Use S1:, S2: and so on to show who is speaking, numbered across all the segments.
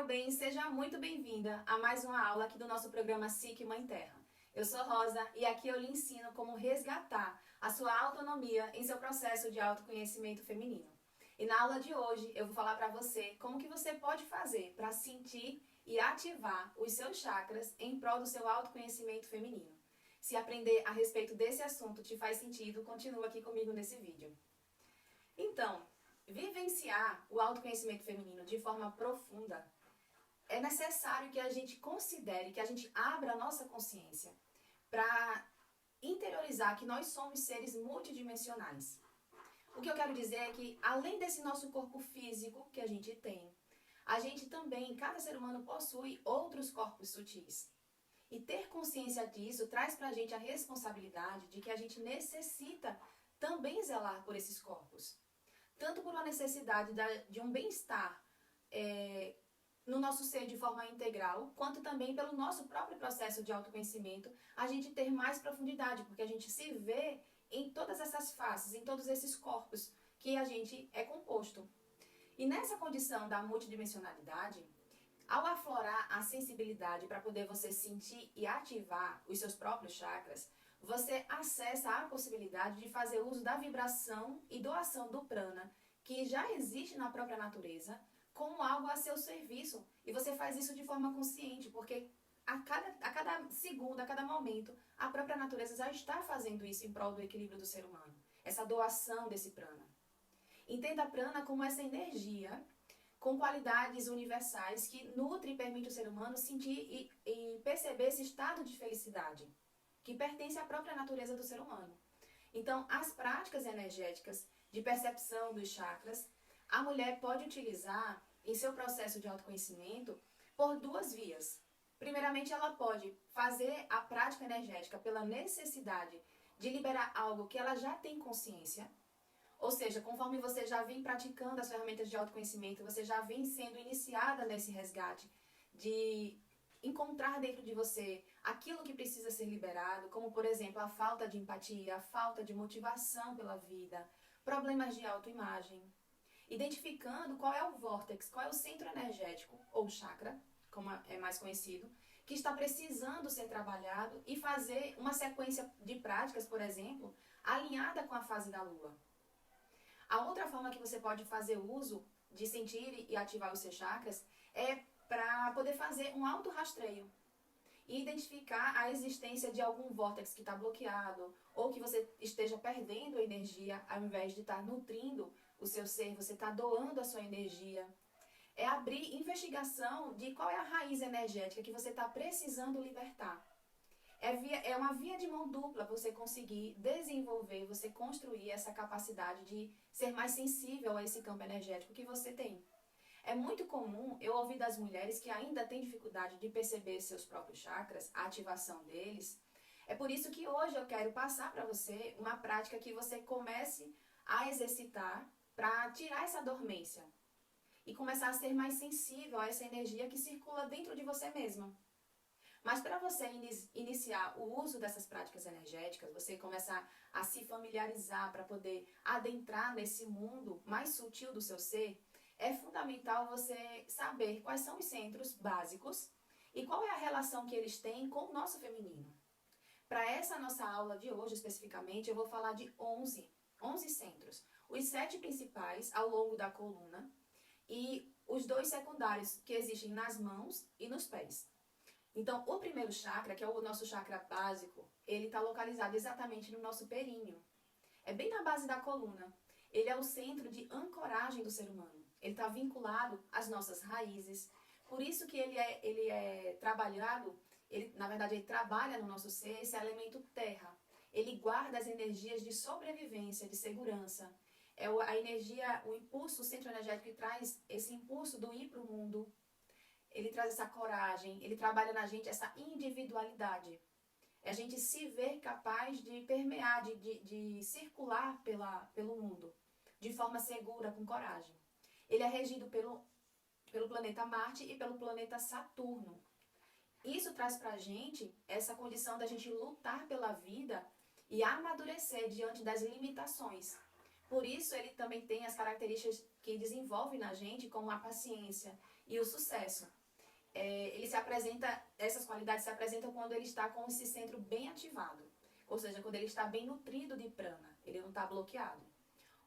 S1: bem? Seja muito bem-vinda a mais uma aula aqui do nosso programa SIC Mãe Terra. Eu sou Rosa e aqui eu lhe ensino como resgatar a sua autonomia em seu processo de autoconhecimento feminino. E na aula de hoje eu vou falar para você como que você pode fazer para sentir e ativar os seus chakras em prol do seu autoconhecimento feminino. Se aprender a respeito desse assunto te faz sentido, continua aqui comigo nesse vídeo. Então, vivenciar o autoconhecimento feminino de forma profunda é necessário que a gente considere, que a gente abra a nossa consciência para interiorizar que nós somos seres multidimensionais. O que eu quero dizer é que, além desse nosso corpo físico que a gente também, cada ser humano possui outros corpos sutis. E ter consciência disso traz para a gente a responsabilidade de que a gente necessita também zelar por esses corpos. Tanto por uma necessidade de um bem-estar no nosso ser de forma integral, quanto também pelo nosso próprio processo de autoconhecimento, a gente ter mais profundidade, porque a gente se vê em todas essas faces, em todos esses corpos que a gente é composto. E nessa condição da multidimensionalidade, ao aflorar a sensibilidade para poder você sentir e ativar os seus próprios chakras, você acessa a possibilidade de fazer uso da vibração e doação do prana, que já existe na própria natureza, como algo a seu serviço. E você faz isso de forma consciente, porque a cada segundo, a cada momento, a própria natureza já está fazendo isso em prol do equilíbrio do ser humano. Essa doação desse prana. Entenda a prana como essa energia com qualidades universais que nutre e permite o ser humano sentir e perceber esse estado de felicidade, que pertence à própria natureza do ser humano. Então, as práticas energéticas de percepção dos chakras, a mulher pode utilizar em seu processo de autoconhecimento por duas vias. Primeiramente, ela pode fazer a prática energética pela necessidade de liberar algo que ela já tem consciência, ou seja, conforme você já vem praticando as ferramentas de autoconhecimento, você já vem sendo iniciada nesse resgate de encontrar dentro de você aquilo que precisa ser liberado, como por exemplo a falta de empatia, a falta de motivação pela vida, problemas de autoimagem. Identificando qual é o vórtex, qual é o centro energético, ou chakra, como é mais conhecido, que está precisando ser trabalhado e fazer uma sequência de práticas, por exemplo, alinhada com a fase da lua. A outra forma que você pode fazer uso de sentir e ativar os seus chakras é para poder fazer um autorrastreio e identificar a existência de algum vórtex que está bloqueado ou que você esteja perdendo energia ao invés de estar nutrindo o seu ser, você está doando a sua energia. É abrir investigação de qual é a raiz energética que você está precisando libertar. É uma via de mão dupla você conseguir desenvolver, você construir essa capacidade de ser mais sensível a esse campo energético que você tem. É muito comum eu ouvir das mulheres que ainda têm dificuldade de perceber seus próprios chakras, a ativação deles. É por isso que hoje eu quero passar para você uma prática que você comece a exercitar para tirar essa dormência e começar a ser mais sensível a essa energia que circula dentro de você mesma. Mas para você iniciar o uso dessas práticas energéticas, você começar a se familiarizar para poder adentrar nesse mundo mais sutil do seu ser, é fundamental você saber quais são os centros básicos e qual é a relação que eles têm com o nosso feminino. Para essa nossa aula de hoje, especificamente, eu vou falar de 11 centros. Os 7 principais ao longo da coluna e os 2 secundários que existem nas mãos e nos pés. Então, o primeiro chakra, que é o nosso chakra básico, ele está localizado exatamente no nosso períneo. É bem na base da coluna. Ele é o centro de ancoragem do ser humano. Ele está vinculado às nossas raízes. Por isso que ele é trabalhado, na verdade, ele trabalha no nosso ser esse elemento terra. Ele guarda as energias de sobrevivência, de segurança. É a energia, o impulso, o centro energético que traz esse impulso do ir para o mundo. Ele traz essa coragem, ele trabalha na gente essa individualidade. É a gente se ver capaz de permear, de circular pelo mundo, de forma segura, com coragem. Ele é regido pelo planeta Marte e pelo planeta Saturno. Isso traz pra gente essa condição da gente lutar pela vida e amadurecer diante das limitações. Por isso, ele também tem as características que desenvolve na gente, como a paciência e o sucesso. Ele se apresenta, essas qualidades se apresentam quando ele está com esse centro bem ativado. Ou seja, quando ele está bem nutrido de prana, ele não está bloqueado.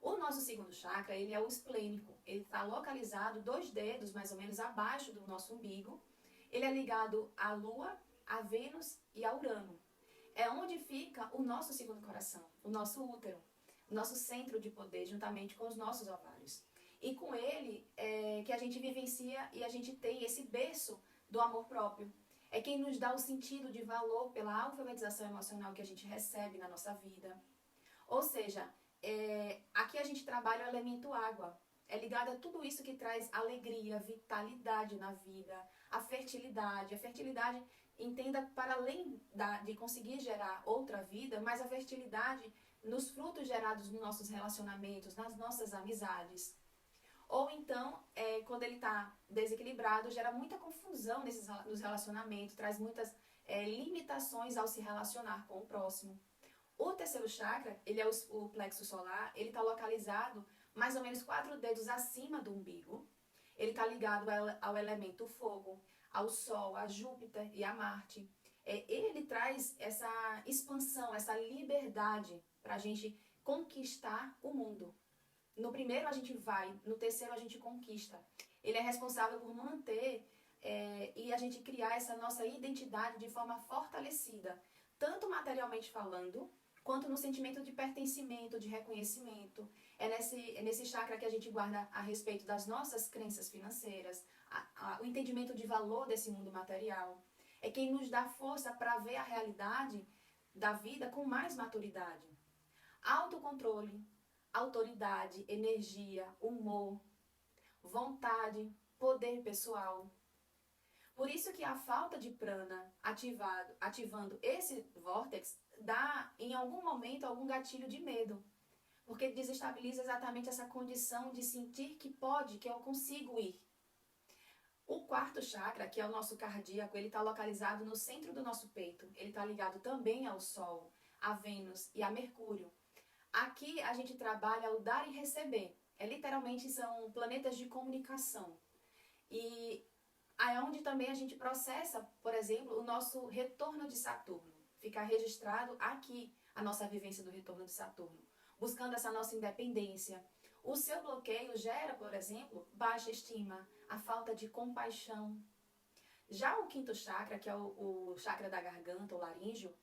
S1: O nosso segundo chakra, ele é o esplênico. Ele está localizado 2 dedos, mais ou menos, abaixo do nosso umbigo. Ele é ligado à Lua, a Vênus e a Urano. É onde fica o nosso segundo coração, o nosso útero, o nosso centro de poder, juntamente com os nossos ovários. E com ele é que a gente vivencia e a gente tem esse berço do amor próprio. É quem nos dá o sentido de valor pela alfabetização emocional que a gente recebe na nossa vida. Ou seja, aqui a gente trabalha o elemento água. É ligado a tudo isso que traz alegria, vitalidade na vida, a fertilidade. A fertilidade, entenda, para além de conseguir gerar outra vida, mas a fertilidade nos frutos gerados nos nossos relacionamentos, nas nossas amizades. Ou então, quando ele está desequilibrado, gera muita confusão nos relacionamentos, traz muitas limitações ao se relacionar com o próximo. O terceiro chakra, ele é o plexo solar, ele está localizado mais ou menos 4 dedos acima do umbigo. Ele está ligado ao elemento fogo, ao Sol, a Júpiter e a Marte. Ele traz essa expansão, essa liberdade para a gente conquistar o mundo. No primeiro a gente vai, no terceiro a gente conquista. Ele é responsável por manter e a gente criar essa nossa identidade de forma fortalecida, tanto materialmente falando, quanto no sentimento de pertencimento, de reconhecimento. É nesse chakra que a gente guarda a respeito das nossas crenças financeiras, o entendimento de valor desse mundo material. É quem nos dá força para ver a realidade da vida com mais maturidade. Autocontrole, autoridade, energia, humor, vontade, poder pessoal. Por isso que a falta de prana ativando esse vórtex dá em algum momento algum gatilho de medo, porque desestabiliza exatamente essa condição de sentir que pode, que eu consigo ir. O quarto chakra, que é o nosso cardíaco, ele está localizado no centro do nosso peito. Ele está ligado também ao Sol, a Vênus e a Mercúrio. Aqui a gente trabalha o dar e receber. Literalmente são planetas de comunicação. E aí é onde também a gente processa, por exemplo, o nosso retorno de Saturno. Fica registrado aqui a nossa vivência do retorno de Saturno, buscando essa nossa independência. O seu bloqueio gera, por exemplo, baixa estima, a falta de compaixão. Já o quinto chakra, que é o chakra da garganta, o laríngeo,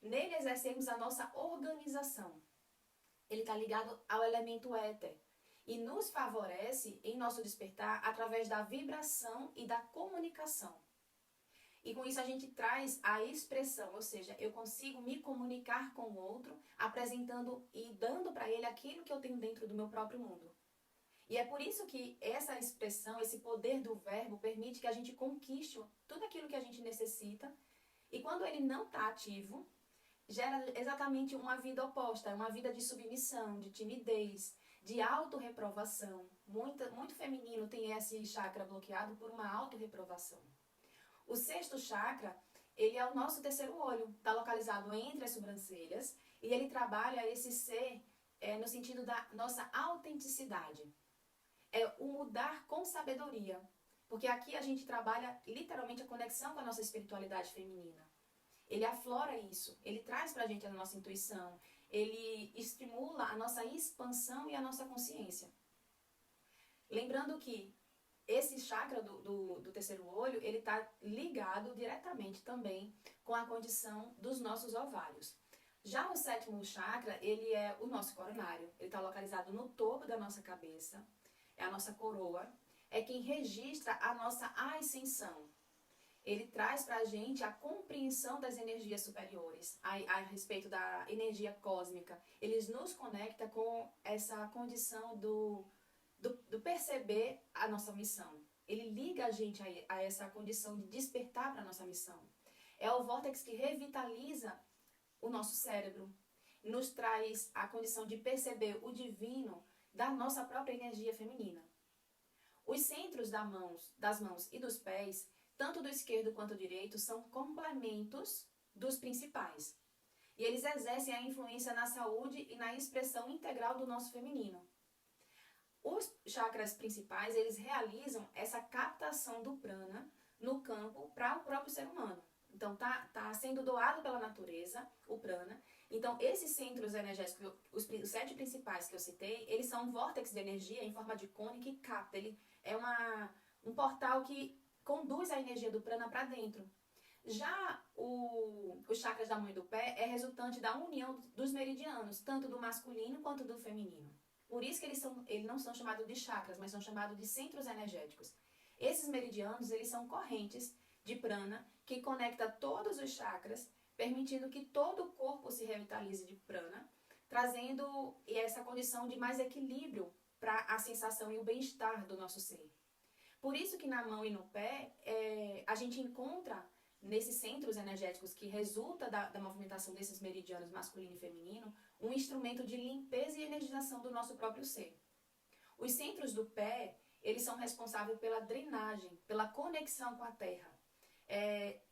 S1: nele exercemos a nossa organização. Ele está ligado ao elemento éter e nos favorece em nosso despertar através da vibração e da comunicação. E com isso a gente traz a expressão, ou seja, eu consigo me comunicar com o outro, apresentando e dando para ele aquilo que eu tenho dentro do meu próprio mundo. E é por isso que essa expressão, esse poder do verbo, permite que a gente conquiste tudo aquilo que a gente necessita. E quando ele não está ativo, gera exatamente uma vida oposta, uma vida de submissão, de timidez, de autorreprovação. Muito feminino tem esse chakra bloqueado por uma autorreprovação. O sexto chakra, ele é o nosso terceiro olho, está localizado entre as sobrancelhas e ele trabalha esse ser no sentido da nossa autenticidade. É o mudar com sabedoria, porque aqui a gente trabalha literalmente a conexão com a nossa espiritualidade feminina. Ele aflora isso, ele traz pra gente a nossa intuição, ele estimula a nossa expansão e a nossa consciência. Lembrando que esse chakra do terceiro olho, ele está ligado diretamente também com a condição dos nossos ovários. Já o sétimo chakra, ele é o nosso coronário, ele está localizado no topo da nossa cabeça, é a nossa coroa, é quem registra a nossa ascensão. Ele traz para a gente a compreensão das energias superiores, a respeito da energia cósmica. Ele nos conecta com essa condição do perceber a nossa missão. Ele liga a gente a essa condição de despertar para a nossa missão. É o vórtex que revitaliza o nosso cérebro, nos traz a condição de perceber o divino da nossa própria energia feminina. Os centros das mãos e dos pés, tanto do esquerdo quanto do direito, são complementos dos principais. e eles exercem a influência na saúde e na expressão integral do nosso feminino. Os chakras principais, eles realizam essa captação do prana no campo para o próprio ser humano. Então, tá sendo doado pela natureza o prana. Então, esses centros energéticos, os 7 principais que eu citei, eles são um vórtex de energia em forma de cone que capta. Ele é um portal que conduz a energia do prana para dentro. Já os chakras da mão e do pé é resultante da união dos meridianos, tanto do masculino quanto do feminino. Por isso que eles não são chamados de chakras, mas são chamados de centros energéticos. Esses meridianos, eles são correntes de prana que conecta todos os chakras, permitindo que todo o corpo se revitalize de prana, trazendo essa condição de mais equilíbrio para a sensação e o bem-estar do nosso ser. Por isso que na mão e no pé, a gente encontra nesses centros energéticos que resulta da movimentação desses meridianos masculino e feminino, um instrumento de limpeza e energização do nosso próprio ser. Os centros do pé, eles são responsáveis pela drenagem, pela conexão com a terra.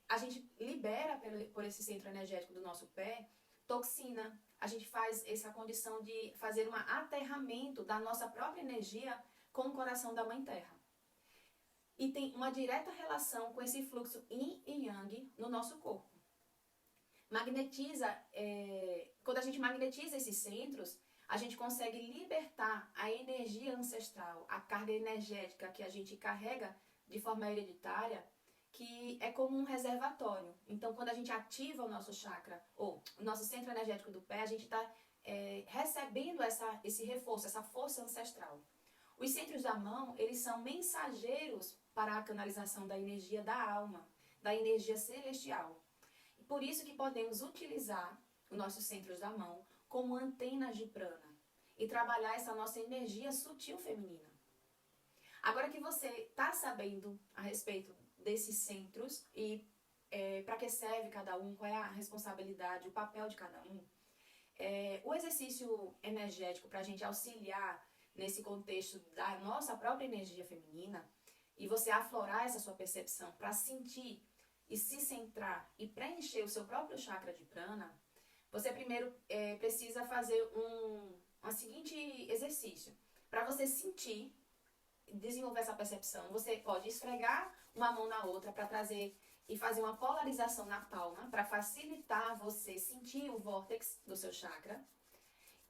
S1: A gente libera por esse centro energético do nosso pé toxina. A gente faz essa condição de fazer um aterramento da nossa própria energia com o coração da Mãe Terra. E tem uma direta relação com esse fluxo yin e yang no nosso corpo. Quando a gente magnetiza esses centros, a gente consegue libertar a energia ancestral, a carga energética que a gente carrega de forma hereditária, que é como um reservatório. Então, quando a gente ativa o nosso chakra, ou o nosso centro energético do pé, a gente está recebendo esse reforço, essa força ancestral. Os centros da mão, eles são mensageiros para a canalização da energia da alma, da energia celestial. E por isso que podemos utilizar os nossos centros da mão como antenas de prana e trabalhar essa nossa energia sutil feminina. Agora que você está sabendo a respeito desses centros e para que serve cada um, qual é a responsabilidade, o papel de cada um, o exercício energético para a gente auxiliar nesse contexto da nossa própria energia feminina e você aflorar essa sua percepção para sentir e se centrar e preencher o seu próprio chakra de prana, você primeiro precisa fazer um seguinte exercício. Para você sentir, desenvolver essa percepção, você pode esfregar uma mão na outra para trazer e fazer uma polarização na palma para facilitar você sentir o vórtex do seu chakra.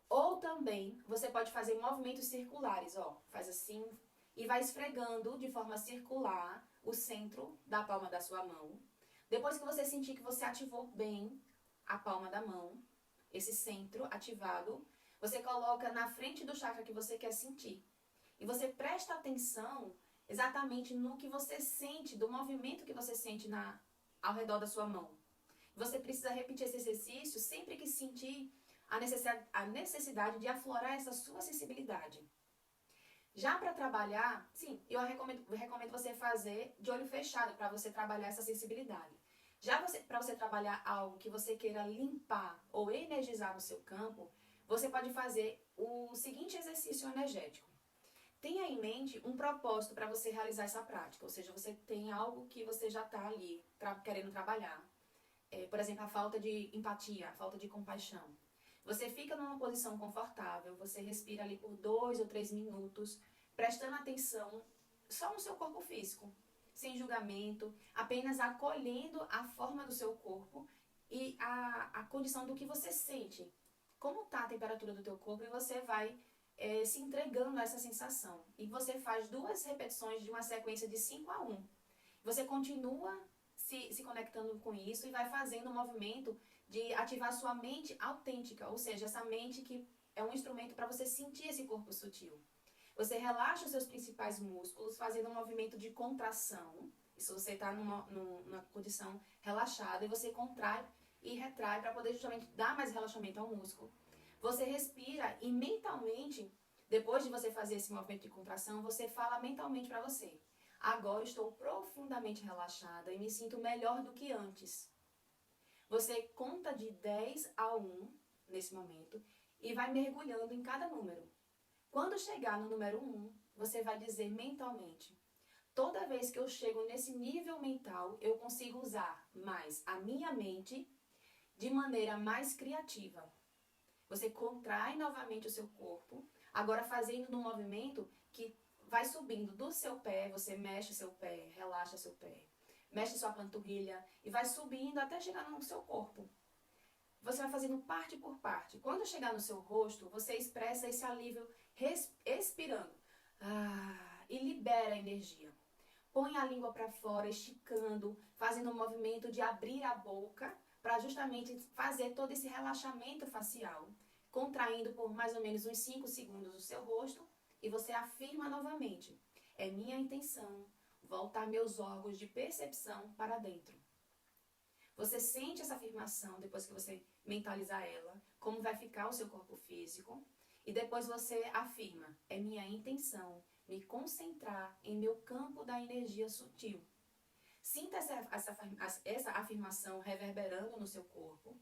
S1: Ou também, você pode fazer movimentos circulares, faz assim e vai esfregando de forma circular o centro da palma da sua mão. Depois que você sentir que você ativou bem a palma da mão, esse centro ativado, você coloca na frente do chakra que você quer sentir. E você presta atenção exatamente no que você sente, do movimento que você sente ao redor da sua mão. Você precisa repetir esse exercício sempre que sentir a necessidade de aflorar essa sua sensibilidade. Já para trabalhar, sim, eu recomendo você fazer de olho fechado para você trabalhar essa sensibilidade. Já para você trabalhar algo que você queira limpar ou energizar no seu campo, você pode fazer o seguinte exercício energético. Tenha em mente um propósito para você realizar essa prática, ou seja, você tem algo que você já está ali querendo trabalhar. Por exemplo, a falta de empatia, a falta de compaixão. Você fica numa posição confortável, você respira ali por 2 ou 3 minutos, prestando atenção só no seu corpo físico, sem julgamento, apenas acolhendo a forma do seu corpo e a condição do que você sente. Como está a temperatura do teu corpo e você vai se entregando a essa sensação. E você faz 2 repetições de uma sequência de 5 a 1. Você continua se conectando com isso e vai fazendo um movimento de ativar sua mente autêntica, ou seja, essa mente que é um instrumento para você sentir esse corpo sutil. Você relaxa os seus principais músculos, fazendo um movimento de contração. Isso você está numa condição relaxada e você contrai e retrai para poder justamente dar mais relaxamento ao músculo. Você respira e mentalmente, depois de você fazer esse movimento de contração, você fala mentalmente para você: agora estou profundamente relaxada e me sinto melhor do que antes. Você conta de 10 a 1 nesse momento e vai mergulhando em cada número. Quando chegar no número 1, você vai dizer mentalmente: toda vez que eu chego nesse nível mental, eu consigo usar mais a minha mente de maneira mais criativa. Você contrai novamente o seu corpo, agora fazendo um movimento que vai subindo do seu pé, você mexe seu pé, relaxa seu pé, mexe sua panturrilha e vai subindo até chegar no seu corpo. Você vai fazendo parte por parte. Quando chegar no seu rosto, você expressa esse alívio expirando. E libera a energia. Põe a língua para fora, esticando, fazendo um movimento de abrir a boca para justamente fazer todo esse relaxamento facial, contraindo por mais ou menos uns 5 segundos o seu rosto e você afirma novamente: é minha intenção voltar meus órgãos de percepção para dentro. Você sente essa afirmação depois que você mentalizar ela, como vai ficar o seu corpo físico, e depois você afirma: é minha intenção me concentrar em meu campo da energia sutil. Sinta essa afirmação reverberando no seu corpo.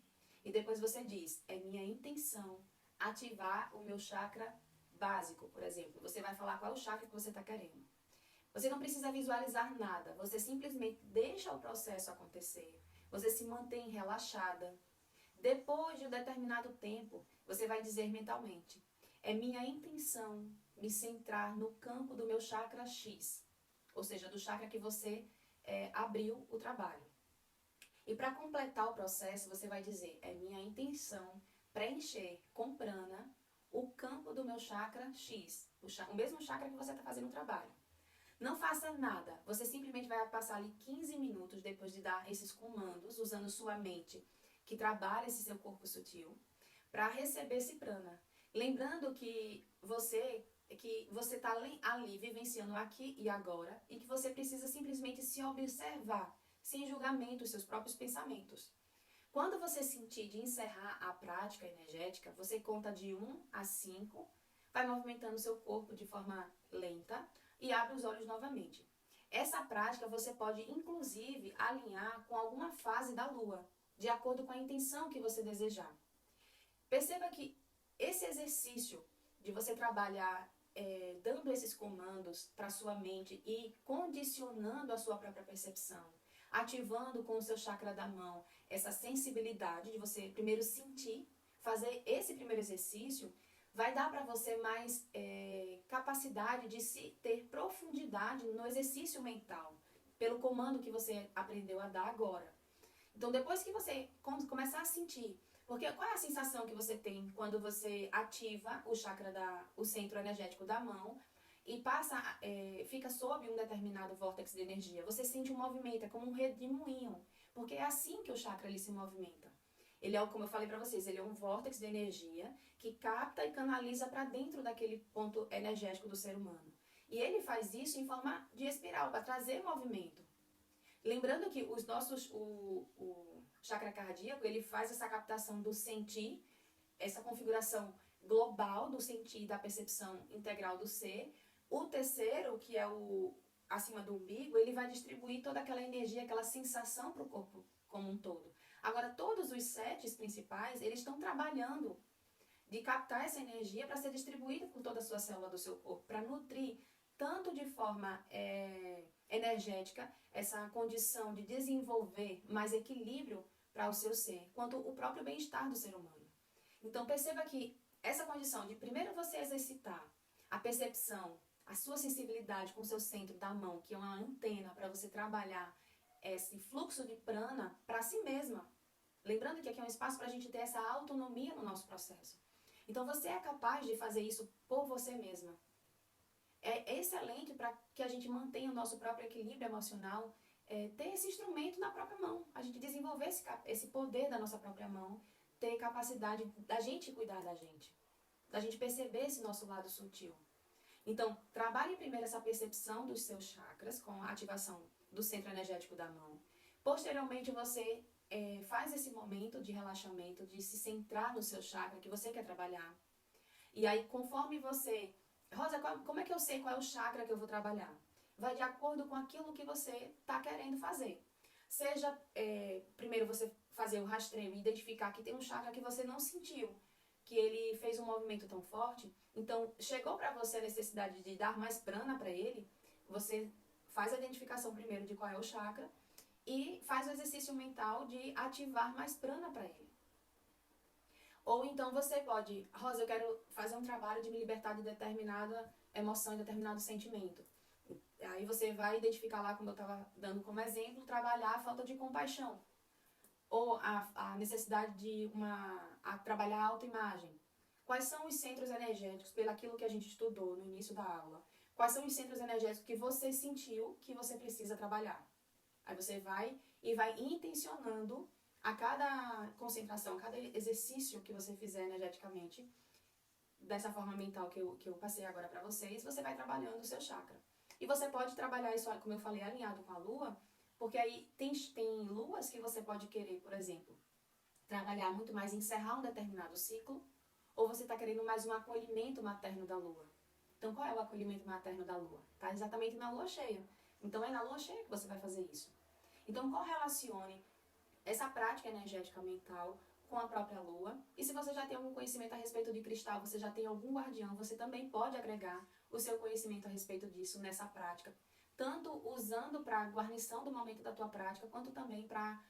S1: E depois você diz: é minha intenção ativar o meu chakra básico, por exemplo. Você vai falar qual é o chakra que você está querendo. Você não precisa visualizar nada. Você simplesmente deixa o processo acontecer. Você se mantém relaxada. Depois de um determinado tempo, você vai dizer mentalmente: é minha intenção me centrar no campo do meu chakra X. Ou seja, do chakra que você abriu o trabalho. E para completar o processo, você vai dizer: é minha intenção preencher com prana o campo do meu chakra X, o mesmo chakra que você está fazendo o trabalho. Não faça nada, você simplesmente vai passar ali 15 minutos depois de dar esses comandos, usando sua mente, que trabalha esse seu corpo sutil, para receber esse prana. Lembrando que você está ali vivenciando aqui e agora e que você precisa simplesmente se observar, sem julgamento, os seus próprios pensamentos. Quando você sentir de encerrar a prática energética, você conta de 1 a 5, vai movimentando o seu corpo de forma lenta e abre os olhos novamente. Essa prática você pode, inclusive, alinhar com alguma fase da lua, de acordo com a intenção que você desejar. Perceba que esse exercício de você trabalhar dando esses comandos para sua mente e condicionando a sua própria percepção, ativando com o seu chakra da mão essa sensibilidade de você primeiro sentir, fazer esse primeiro exercício, vai dar para você mais capacidade de se ter profundidade no exercício mental, pelo comando que você aprendeu a dar agora. Então, depois que você começar a sentir, porque qual é a sensação que você tem quando você ativa o chakra o centro energético da mão e fica sob um determinado vórtice de energia? Você sente um movimento, é como um redemoinho, porque é assim que o chakra ele se movimenta. Ele é, como eu falei para vocês, ele é um vórtice de energia que capta e canaliza para dentro daquele ponto energético do ser humano. E ele faz isso em forma de espiral, para trazer movimento. Lembrando que o chakra cardíaco, ele faz essa captação do sentir, essa configuração global do sentir, da percepção integral do ser. O terceiro, que é o acima do umbigo, ele vai distribuir toda aquela energia, aquela sensação para o corpo como um todo. Agora, todos os 7 principais, eles estão trabalhando de captar essa energia para ser distribuída por toda a sua célula do seu corpo, para nutrir tanto de forma energética essa condição de desenvolver mais equilíbrio para o seu ser, quanto o próprio bem-estar do ser humano. Então perceba que essa condição de primeiro você exercitar a percepção, a sua sensibilidade com o seu centro da mão, que é uma antena para você trabalhar esse fluxo de prana para si mesma. Lembrando que aqui é um espaço para a gente ter essa autonomia no nosso processo. Então você é capaz de fazer isso por você mesma. É excelente para que a gente mantenha o nosso próprio equilíbrio emocional, ter esse instrumento na própria mão, a gente desenvolver esse poder da nossa própria mão, ter capacidade da gente cuidar da gente perceber esse nosso lado sutil. Então, trabalhe primeiro essa percepção dos seus chakras com a ativação do centro energético da mão. Posteriormente, você faz esse momento de relaxamento, de se centrar no seu chakra que você quer trabalhar. E aí, conforme você... Rosa, como é que eu sei qual é o chakra que eu vou trabalhar? Vai de acordo com aquilo que você está querendo fazer. Seja, primeiro você fazer o rastreio e identificar que tem um chakra que você não sentiu, que ele fez um movimento tão forte. Então, chegou para você a necessidade de dar mais prana para ele, você faz a identificação primeiro de qual é o chakra e faz o exercício mental de ativar mais prana para ele. Ou então você pode, Rosa, eu quero fazer um trabalho de me libertar de determinada emoção, de determinado sentimento. Aí você vai identificar lá, como eu estava dando como exemplo, trabalhar a falta de compaixão. Ou a necessidade de trabalhar a autoimagem. Quais são os centros energéticos, pelo aquilo que a gente estudou no início da aula? Quais são os centros energéticos que você sentiu que você precisa trabalhar? Aí você vai intencionando a cada concentração, a cada exercício que você fizer energeticamente, dessa forma mental que eu passei agora para vocês, você vai trabalhando o seu chakra. E você pode trabalhar isso, como eu falei, alinhado com a lua, porque aí tem luas que você pode querer, por exemplo, trabalhar muito mais, encerrar um determinado ciclo, ou você está querendo mais um acolhimento materno da lua. Então, qual é o acolhimento materno da lua? Está exatamente na lua cheia. Então, é na lua cheia que você vai fazer isso. Então, correlacione essa prática energética mental com a própria lua. E se você já tem algum conhecimento a respeito de cristal, você já tem algum guardião, você também pode agregar o seu conhecimento a respeito disso nessa prática. Tanto usando para a guarnição do momento da tua prática, quanto também para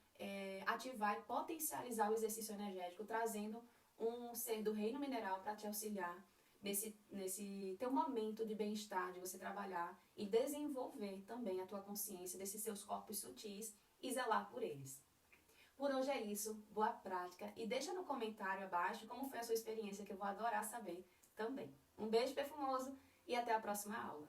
S1: ativar e potencializar o exercício energético, trazendo um ser do reino mineral para te auxiliar nesse teu momento de bem-estar, de você trabalhar e desenvolver também a tua consciência desses seus corpos sutis e zelar por eles. Por hoje é isso, boa prática e deixa no comentário abaixo como foi a sua experiência, que eu vou adorar saber também. Um beijo perfumoso e até a próxima aula.